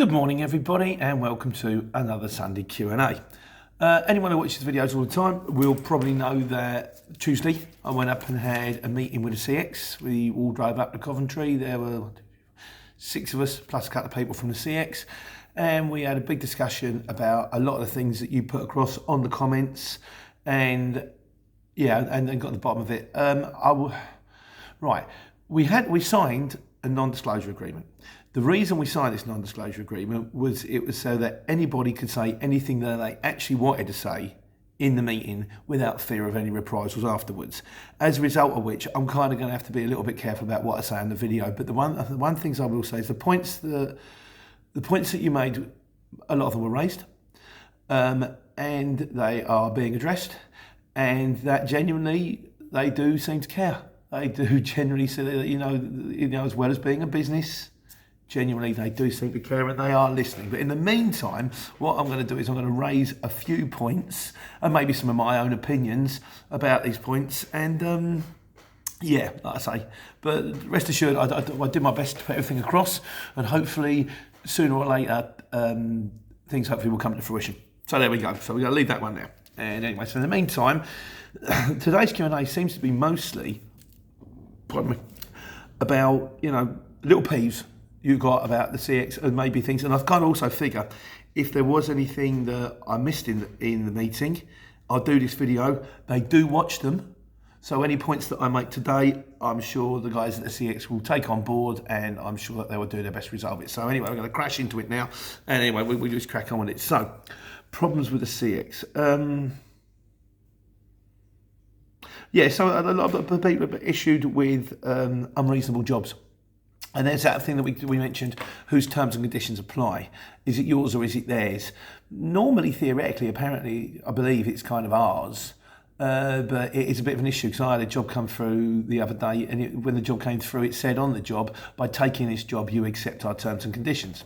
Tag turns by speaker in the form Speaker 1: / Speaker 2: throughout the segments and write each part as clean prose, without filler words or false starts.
Speaker 1: Good morning everybody and welcome to another Sunday Q&A. Anyone who watches the videos all the time will probably know that Tuesday I went up and had a meeting with the CX. We all drove up to Coventry. There were 6 of us plus a couple of people from the CX, and we had a big discussion about a lot of the things that you put across on the comments, and got to the bottom of it. We signed a non-disclosure agreement. The reason we signed this non-disclosure agreement was it was so that anybody could say anything that they actually wanted to say in the meeting without fear of any reprisals afterwards. As a result of which, I'm kind of going to have to be a little bit careful about what I say in the video. But the one things I will say is the points that you made, a lot of them were raised, and they are being addressed, and that genuinely they do seem to care. They do generally say that, you know, as well as being a business, genuinely they do seem to care and they are listening. But in the meantime, what I'm going to do is I'm going to raise a few points and maybe some of my own opinions about these points. And like I say, but rest assured, I did my best to put everything across, and hopefully sooner or later things hopefully will come to fruition. So there we go. So we're going to leave that one there. And anyway, so in the meantime, today's Q&A seems to be mostly about, little peeves you've got about the CX and maybe things. And I've got to also figure if there was anything that I missed in the meeting, I'll do this video. They do watch them. So any points that I make today, I'm sure the guys at the CX will take on board, and I'm sure that they will do their best to resolve it. So anyway, I'm going to crash into it now. And anyway, we just crack on with it. So, problems with the CX. So a lot of people are issued with unreasonable jobs. And there's that thing that we mentioned, whose terms and conditions apply. Is it yours or is it theirs? Normally, theoretically, apparently, I believe it's kind of ours. But it is a bit of an issue because I had a job come through the other day, and when the job came through, it said on the job, by taking this job, you accept our terms and conditions.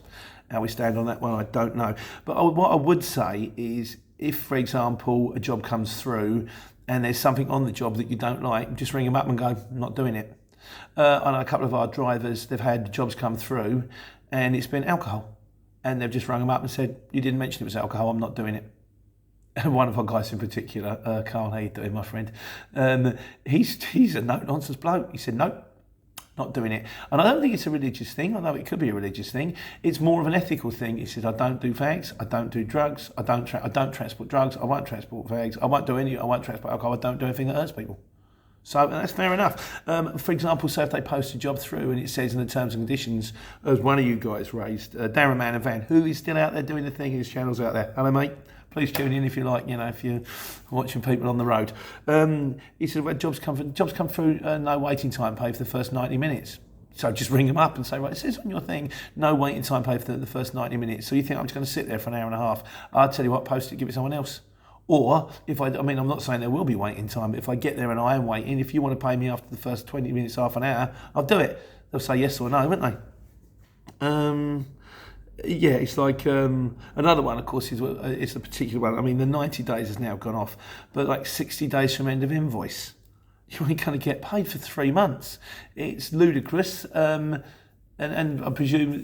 Speaker 1: How we stand on that one, I don't know. But what I would say is, if, for example, a job comes through and there's something on the job that you don't like, just ring them up and go, I'm not doing it. I know a couple of our drivers, they've had jobs come through and it's been alcohol. And they've just rung them up and said, you didn't mention it was alcohol, I'm not doing it. And one of our guys in particular, Carl, how you doing, my friend? He's a no-nonsense bloke. He said, no, not doing it. And I don't think it's a religious thing, although it could be a religious thing. It's more of an ethical thing. He said, I don't do fags, I don't do drugs, I don't transport drugs, I won't transport fags, I won't transport alcohol, I don't do anything that hurts people. So that's fair enough. For example, say if they post a job through and it says in the terms and conditions, as one of you guys raised, Darren Man and Van, who is still out there doing the thing, his channel's out there. Hello, mate. Please tune in if you like, if you're watching people on the road. He said, well, jobs come through, no waiting time paid for the first 90 minutes. So just ring them up and say, right, it says on your thing, no waiting time paid for the first 90 minutes. So you think I'm just going to sit there for an hour and a half? I'll tell you what, post it, give it to someone else. Or if I'm not saying there will be waiting time, but if I get there and I am waiting, if you want to pay me after the first 20 minutes, half an hour, I'll do it. They'll say yes or no, won't they? It's like another one, of course, is a particular one. I mean, the 90 days has now gone off, but like 60 days from end of invoice, you're only going to get paid for 3 months. It's ludicrous, and I presume,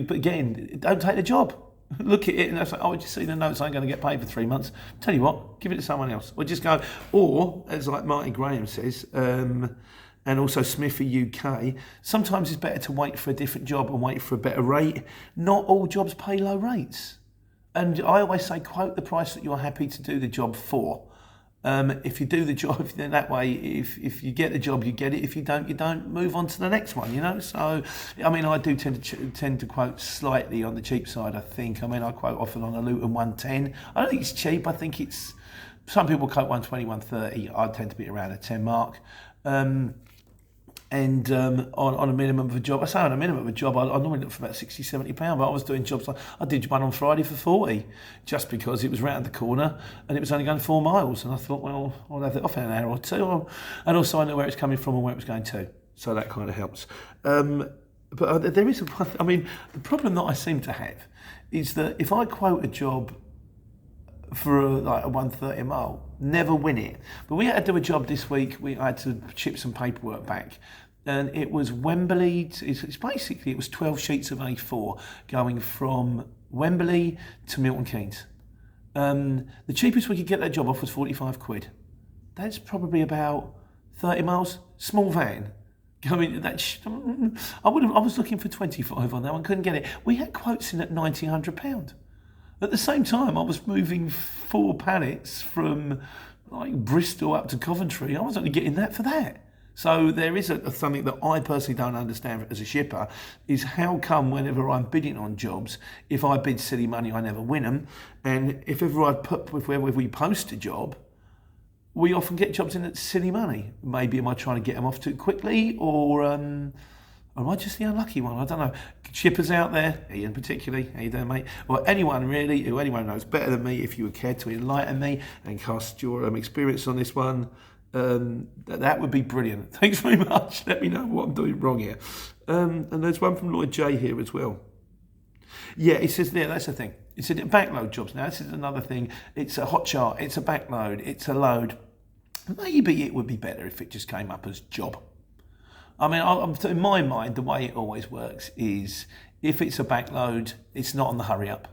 Speaker 1: but again, don't take the job. Look at it and it's like, oh, just see the notes, I'm going to get paid for 3 months. Tell you what, give it to someone else. Or just go, or as like Martin Graham says, and also Smithy UK, sometimes it's better to wait for a different job and wait for a better rate. Not all jobs pay low rates. And I always say, quote the price that you're happy to do the job for. If you do the job, then that way, if you get the job, you get it. If you don't, you don't. Move on to the next one, So, I do tend to quote slightly on the cheap side, I think. I quote often on a Luton 110. I don't think it's cheap. I think it's, some people quote 120, 130. I tend to be around a 10 mark. And on a minimum of a job, I say on a minimum of a job, I normally look for about 60, 70 pounds, but I was doing jobs like, I did one on Friday for 40, just because it was round the corner and it was only going 4 miles. And I thought, well, I'll have it off in an hour or two. And also I know where it's coming from and where it was going to. So that kind of helps. But there is, the problem that I seem to have is that if I quote a job for a 130 mile, never win it. But we had to do a job this week. I had to chip some paperwork back, and it was Wembley. It's basically, it was 12 sheets of A4 going from Wembley to Milton Keynes. The cheapest we could get that job off was 45 quid. That's probably about 30 miles. Small van. I mean, I was looking for 25 on that one, couldn't get it. We had quotes in at £90, £100. At the same time, I was moving 4 pallets from like Bristol up to Coventry. I was only getting that for that. So there is something that I personally don't understand as a shipper, is how come whenever I'm bidding on jobs, if I bid silly money, I never win them. And if ever wherever we post a job, we often get jobs in at silly money. Maybe am I trying to get them off too quickly, or am I just the unlucky one? I don't know. Shippers out there, Ian particularly, how you doing, mate? Or anyone really, who anyone knows better than me, if you would care to enlighten me and cast your experience on this one, that would be brilliant. Thanks very much. Let me know what I'm doing wrong here. And there's one from Lloyd J here as well. Yeah, it says there, that's the thing. It said backload jobs. Now, this is another thing. It's a hot chart, it's a backload, it's a load. Maybe it would be better if it just came up as job. I mean, in my mind, the way it always works is if it's a backload, it's not on the hurry up.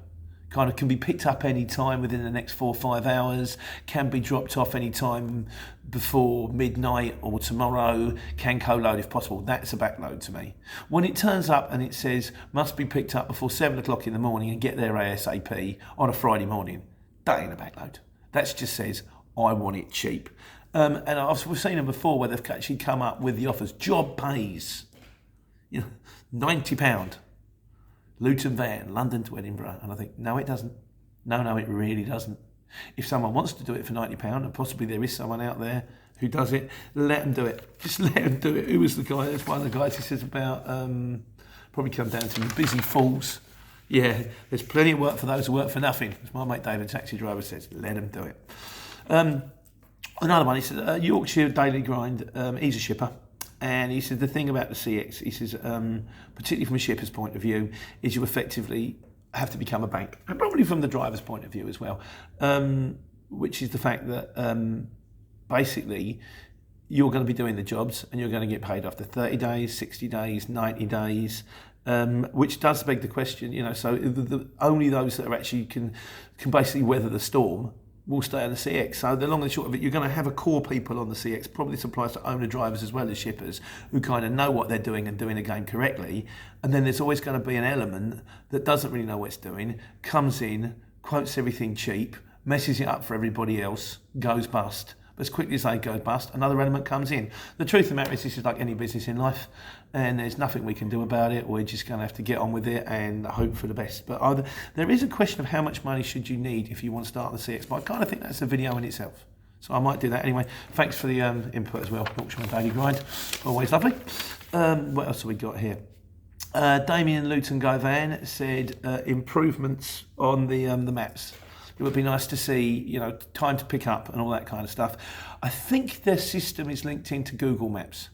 Speaker 1: Kind of can be picked up any time within the next 4 or 5 hours, can be dropped off any time before midnight or tomorrow, can co-load if possible. That's a backload to me. When it turns up and it says must be picked up before 7 o'clock in the morning and get there ASAP on a Friday morning, that ain't a backload. That just says I want it cheap. And we've seen them before where they've actually come up with the offers. Job pays, £90. Luton van, London to Edinburgh. And I think, no, it doesn't. No, it really doesn't. If someone wants to do it for £90, and possibly there is someone out there who does it, let them do it. Just let them do it. Who was the guy? That's one of the guys who says about, probably come down to busy fools. Yeah, there's plenty of work for those who work for nothing. As my mate David, taxi driver, says, let them do it. Another one, he said, Yorkshire Daily Grind, he's a shipper. And he said the thing about the CX, he says, particularly from a shipper's point of view, is you effectively have to become a bank, and probably from the driver's point of view as well, which is the fact that basically you're going to be doing the jobs and you're going to get paid after 30 days, 60 days, 90 days, which does beg the question, so only those that are actually can basically weather the storm will stay on the CX. So the long and short of it, you're going to have a core people on the CX. Probably this applies to owner drivers as well as shippers, who kind of know what they're doing and doing the game correctly. And then there's always going to be an element that doesn't really know what it's doing, comes in, quotes everything cheap, messes it up for everybody else, goes bust. But as quickly as they go bust, another element comes in. The truth of the matter is, this is like any business in life, and there's nothing we can do about it. We're just going to have to get on with it and hope for the best. But there is a question of how much money should you need if you want to start the CX. But I kind of think that's a video in itself. So I might do that anyway. Thanks for the input as well. Yorkshire Daily Grind, always lovely. What else have we got here? Damien Luton Govan said improvements on the maps. It would be nice to see, time to pick up and all that kind of stuff. I think their system is linked into Google Maps.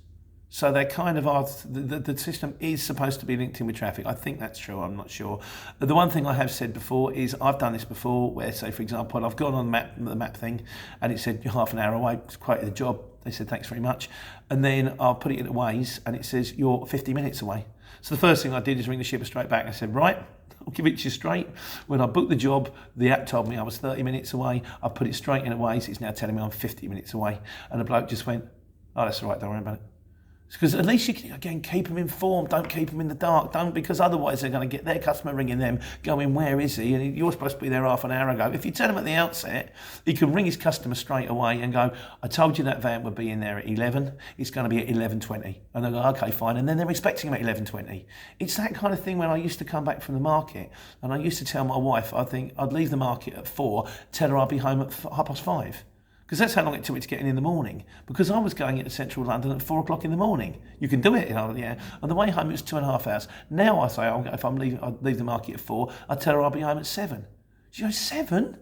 Speaker 1: So they kind of are, the system is supposed to be linked in with traffic. I think that's true, I'm not sure. The one thing I have said before is, I've done this before, where, say, for example, I've gone on the map thing, and it said you're half an hour away, it's quoted the job. They said, thanks very much. And then I'll put it into Waze, and it says you're 50 minutes away. So the first thing I did is ring the shipper straight back. I said, right, I'll give it to you straight. When I booked the job, the app told me I was 30 minutes away. I put it straight in a Waze. It's now telling me I'm 50 minutes away. And the bloke just went, oh, that's all right, don't worry about it. Because at least you can, again, keep them informed. Don't keep them in the dark. Don't, because otherwise they're going to get their customer ringing them, going, where is he? And you're supposed to be there half an hour ago. If you tell him at the outset, he can ring his customer straight away and go, I told you that van would be in there at 11. It's going to be at 11:20. And they go, okay, fine. And then they're expecting him at 11:20. It's that kind of thing. When I used to come back from the market, and I used to tell my wife, I think I'd leave the market at 4, tell her I'd be home at 5:30. Because that's how long it took me to get in the morning. Because I was going into central London at 4 o'clock in the morning. You can do it, yeah. On the way home, it was 2.5 hours. Now I say, if I'm leaving, I'll leave the market at 4. I tell her I'll be home at 7. She goes, 7?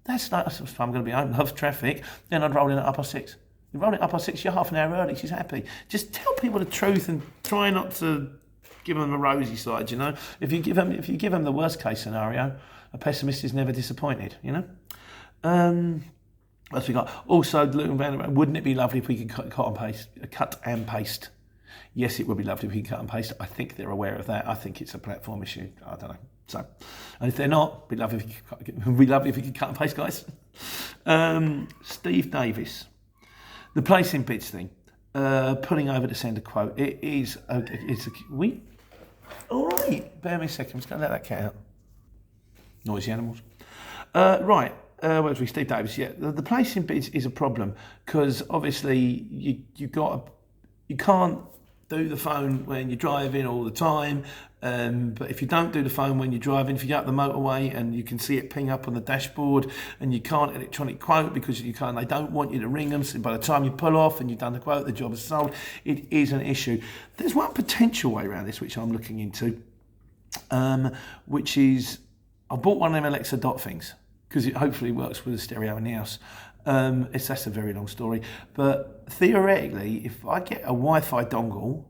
Speaker 1: That's like, I'm going to be home, love traffic. Then I'd roll in at 6:30. You roll in at 6:30, you're half an hour early. She's happy. Just tell people the truth and try not to give them a rosy side. If you give them the worst case scenario, a pessimist is never disappointed. What else we got? Also, wouldn't it be lovely if we could cut and paste? Yes, it would be lovely if we can cut and paste. I think they're aware of that. I think it's a platform issue. I don't know. So, and if they're not, it'd be lovely if you could cut and paste, guys. Steve Davis, the placing bids thing, putting over to send a quote. It is. All right. Bear me a second. I'm just going to let that cat out. Noisy animals. Right. Where was we? Steve Davis. Yeah. The placing bids is a problem because obviously you can't do the phone when you're driving all the time. But if you don't do the phone when you're driving, if you're up the motorway and you can see it ping up on the dashboard and you can't electronic quote because they don't want you to ring them. So by the time you pull off and you've done the quote, the job is sold. It is an issue. There's one potential way around this, which I'm looking into, which is I bought one of them Alexa dot things because it hopefully works with the stereo in the house. That's a very long story, but theoretically, if I get a Wi-Fi dongle,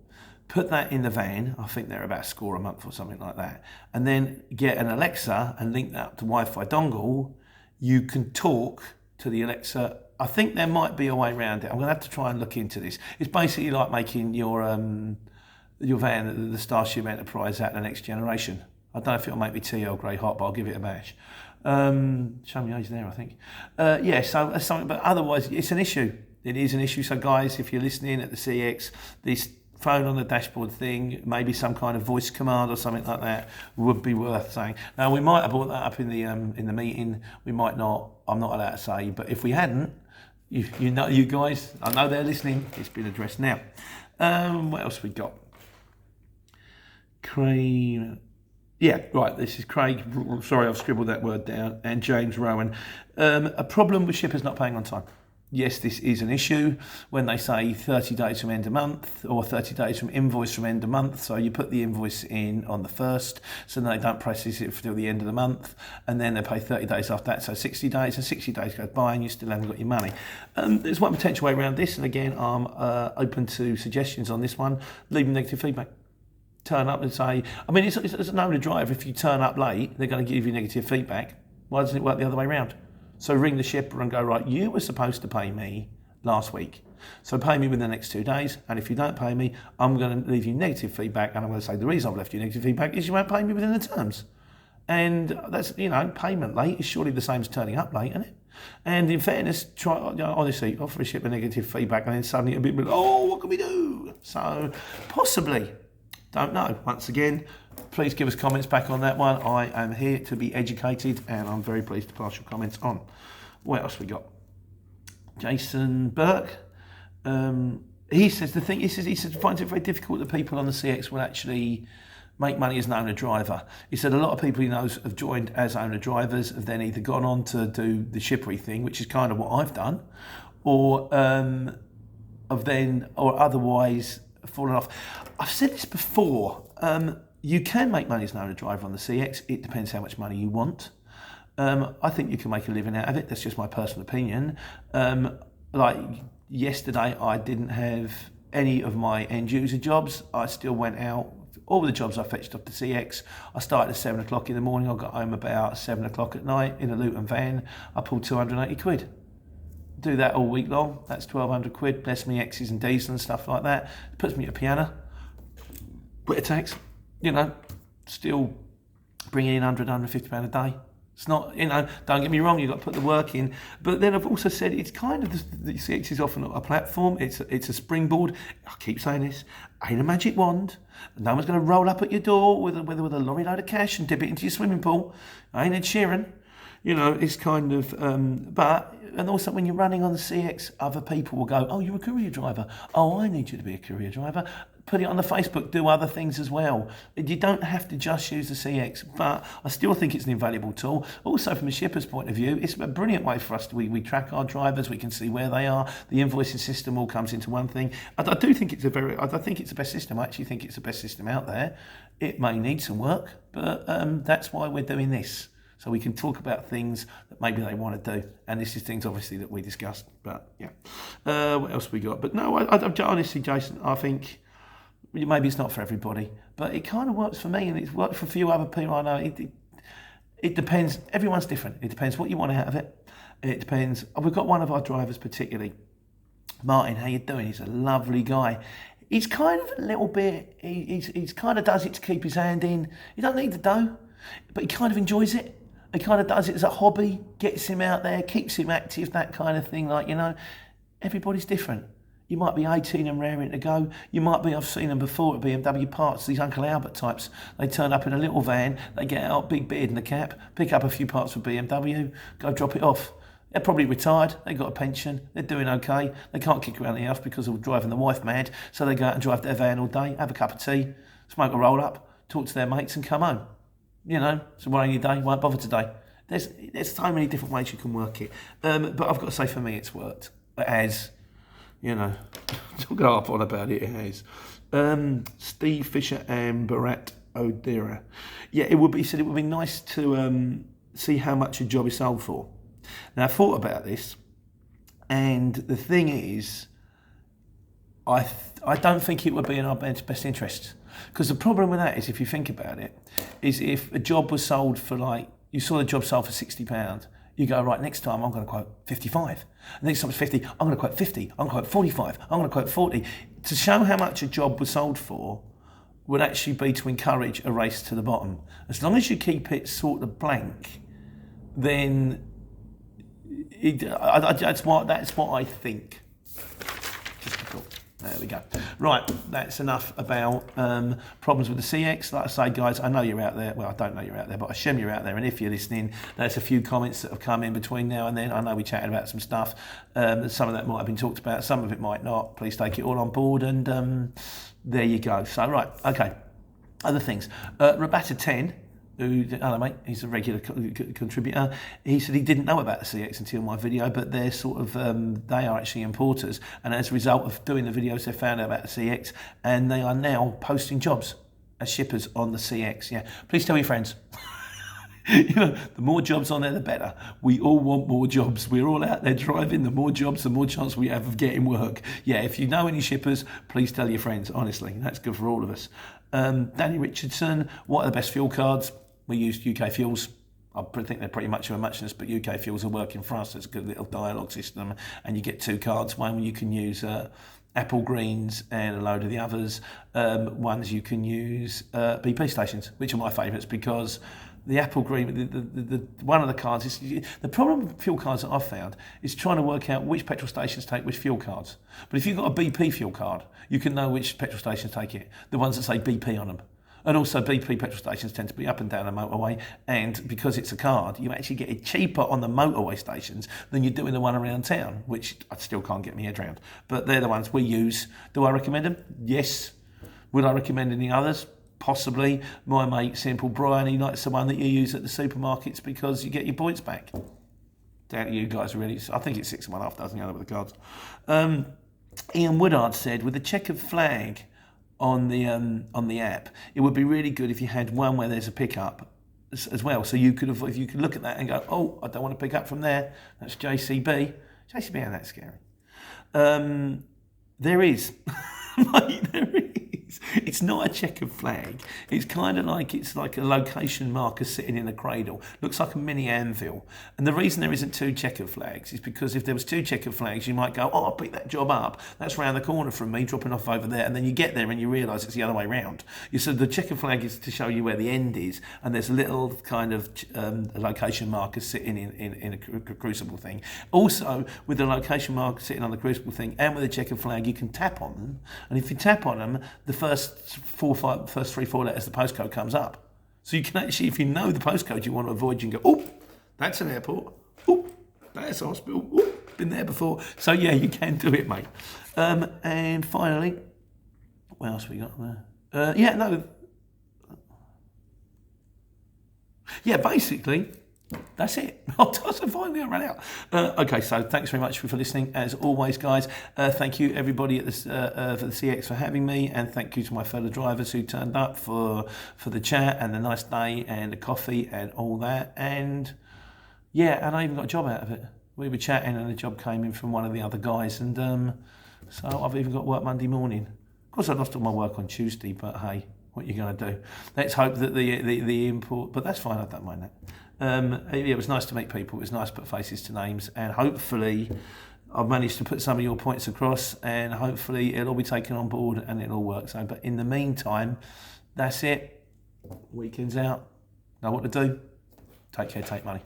Speaker 1: put that in the van, I think they're about £1 a month or something like that, and then get an Alexa and link that up to Wi-Fi dongle, you can talk to the Alexa. I think there might be a way around it. I'm going to have to try and look into this. It's basically like making your van, the Starship Enterprise, that the next generation. I don't know if it'll make me tea or grey hot, but I'll give it a bash. Show me age there, I think. So that's something, but otherwise it's an issue. It is an issue. So guys, if you're listening at the CX, this phone on the dashboard thing, maybe some kind of voice command or something like that would be worth saying. Now we might have brought that up in the meeting. We might not. I'm not allowed to say. But if we hadn't, you know, you guys, I know they're listening. It's been addressed now. What else we got? Craig. Yeah, right, this is Craig. Sorry, I've scribbled that word down. And James Rowan. A problem with shippers not paying on time. Yes, this is an issue when they say 30 days from end of month or 30 days from invoice from end of month. So you put the invoice in on the 1st, so then they don't process it until the end of the month, and then they pay 30 days after that, so 60 days, and 60 days goes by and you still haven't got your money. There's one potential way around this, and again, I'm open to suggestions on this one. Leave them negative feedback. Turn up and say, I mean, it's a no to drive. If you turn up late, they're going to give you negative feedback. Why doesn't it work the other way around? So ring the shipper and go, right, you were supposed to pay me last week. So pay me within the next 2 days. And if you don't pay me, I'm going to leave you negative feedback. And I'm going to say the reason I've left you negative feedback is you won't pay me within the terms. And that's, payment late is surely the same as turning up late, isn't it? And in fairness, honestly, offer a shipper negative feedback and then suddenly it'll be, oh, what can we do? So possibly. Don't know. Once again, please give us comments back on that one. I am here to be educated and I'm very pleased to pass your comments on. What else we got? Jason Burke. He says he finds it very difficult that people on the CX will actually make money as an owner driver. He said a lot of people he knows have joined as owner drivers, have then either gone on to do the shippery thing, which is kind of what I've done, or otherwise fallen off. I've said this before. You can make money as an owner driver on the CX. It depends how much money you want. I think you can make a living out of it. That's just my personal opinion. Like yesterday, I didn't have any of my end user jobs. I still went out. All the jobs I fetched off the CX. I started at 7 o'clock in the morning. I got home about 7 o'clock at night in a Luton van. I pulled 280 quid. Do that all week long. That's 1,200 quid. Bless me X's and D's and stuff like that. It puts me at a piano. Bit of tax, still bringing in £100, £150 a day. It's not, don't get me wrong, you've got to put the work in. But then I've also said it's kind of, the CX is often a platform, it's a springboard. I keep saying this, ain't a magic wand. No one's going to roll up at your door with a lorry load of cash and dip it into your swimming pool. Ain't Ed Sheeran. It's kind of, and also when you're running on the CX, other people will go, oh, you're a courier driver. Oh, I need you to be a courier driver. Put it on the Facebook, do other things as well. You don't have to just use the CX, but I still think it's an invaluable tool. Also, from a shipper's point of view, it's a brilliant way for us to, we track our drivers, we can see where they are, the invoicing system all comes into one thing. I do think it's I think it's the best system. I actually think it's the best system out there. It may need some work, but that's why we're doing this. So we can talk about things that maybe they want to do. And this is things, obviously, that we discussed. But, yeah. What else we got? But, no, honestly, Jason, I think maybe it's not for everybody. But it kind of works for me, and it's worked for a few other people I know. It depends. Everyone's different. It depends what you want out of it. It depends. We've got one of our drivers particularly. Martin, how you doing? He's a lovely guy. he's kind of a little bit, he's kind of does it to keep his hand in. He don't need the dough, but he kind of enjoys it. He kind of does it as a hobby, gets him out there, keeps him active, that kind of thing. Like, you know, everybody's different. You might be 18 and raring to go. You might be, I've seen them before at BMW parts, these Uncle Albert types. They turn up in a little van, they get out, big beard and a cap, pick up a few parts for BMW, go drop it off. They're probably retired, they've got a pension, they're doing okay. They can't kick around the house because of driving the wife mad, so they go out and drive their van all day, have a cup of tea, smoke a roll up, talk to their mates and come home. You know, it's a rainy day, won't bother today. There's so many different ways you can work it. But I've got to say, for me, it's worked. It has, you know, don't go up on about it, it has. Steve Fisher and Barat Odira. Yeah, he said it would be nice to see how much a job is sold for. Now, I thought about this, and the thing is, I don't think it would be in our best interest. Because the problem with that is, if you think about it, is if a job was sold for, like, you saw the job sold for £60, you go, right, next time I'm going to quote 55. Next time it's 50, I'm going to quote 50, I'm going to quote 45, I'm going to quote 40. To show how much a job was sold for would actually be to encourage a race to the bottom. As long as you keep it sort of blank, then that's what I think. There we go. Right, that's enough about problems with the CX. Like I say, guys, I know you're out there. Well, I don't know you're out there, but I assume you're out there. And if you're listening, there's a few comments that have come in between now and then. I know we chatted about some stuff. Some of that might have been talked about. Some of it might not. Please take it all on board. And there you go. So, right, okay. Other things. Rabata 10. Who, hello mate, he's a regular contributor. He said he didn't know about the CX until my video, but they're sort of, they are actually importers. And as a result of doing the videos, they found out about the CX and they are now posting jobs as shippers on the CX. Yeah, please tell your friends. You know, the more jobs on there, the better. We all want more jobs. We're all out there driving. The more jobs, the more chance we have of getting work. Yeah, if you know any shippers, please tell your friends. Honestly, that's good for all of us. Danny Richardson, what are the best fuel cards? We use UK Fuels. I think they're pretty much of a muchness, but UK Fuels are working for us. It's a good little dialogue system, and you get two cards. One you can use Apple Greens and a load of the others. Ones you can use BP stations, which are my favourites because the Apple Green, the one of the cards is the problem with fuel cards that I've found is trying to work out which petrol stations take which fuel cards. But if you've got a BP fuel card, you can know which petrol stations take it. The ones that say BP on them. And also BP petrol stations tend to be up and down a motorway, and because it's a card, you actually get it cheaper on the motorway stations than you do in the one around town, which I still can't get my head around. But they're the ones we use. Do I recommend them? Yes. Would I recommend any others? Possibly. My mate, Simple Brian, he likes the one that you use at the supermarkets because you get your points back. Doubt you guys really. I think it's 6.5 dozen the other with the cards. Ian Woodard said, with the checkered flag on the app, it would be really good if you had one where there's a pickup as well. So you could if you could look at that and go, oh, I don't want to pick up from there. That's JCB. JCB ain't that scary. There is. Mate, there is. It's not a checkered flag. It's kind of like it's like a location marker sitting in a cradle. Looks like a mini anvil. And the reason there isn't two checkered flags is because if there was two checkered flags, you might go, oh, I'll pick that job up. That's round the corner from me, dropping off over there. And then you get there and you realise it's the other way round. So the checkered flag is to show you where the end is. And there's a little kind of location marker sitting in a crucible thing. Also, with the location marker sitting on the crucible thing and with the checkered flag, you can tap on them. And if you tap on them, the first 3-4 letters of the postcode comes up. So you can actually, if you know the postcode you want to avoid, you can go, oh, that's an airport. Oh, that's a hospital. Oh, been there before. So yeah, you can do it, mate. And finally, what else we got there? Basically, that's it. So finally I ran out. Okay, so thanks very much for listening. As always, guys, thank you everybody at this, for the CX for having me, and thank you to my fellow drivers who turned up for the chat and the nice day and the coffee and all that. And yeah, and I even got a job out of it. We were chatting and a job came in from one of the other guys, and so I've even got work Monday morning. Of course, I lost all my work on Tuesday, but hey, what are you going to do? Let's hope that the import, but that's fine, I don't mind that. It was nice to meet people. It was nice to put faces to names, and hopefully I've managed to put some of your points across, and hopefully it'll all be taken on board and it'll all work. So, but in the meantime, that's it. Weekend's out. Know what to do. Take care, take money.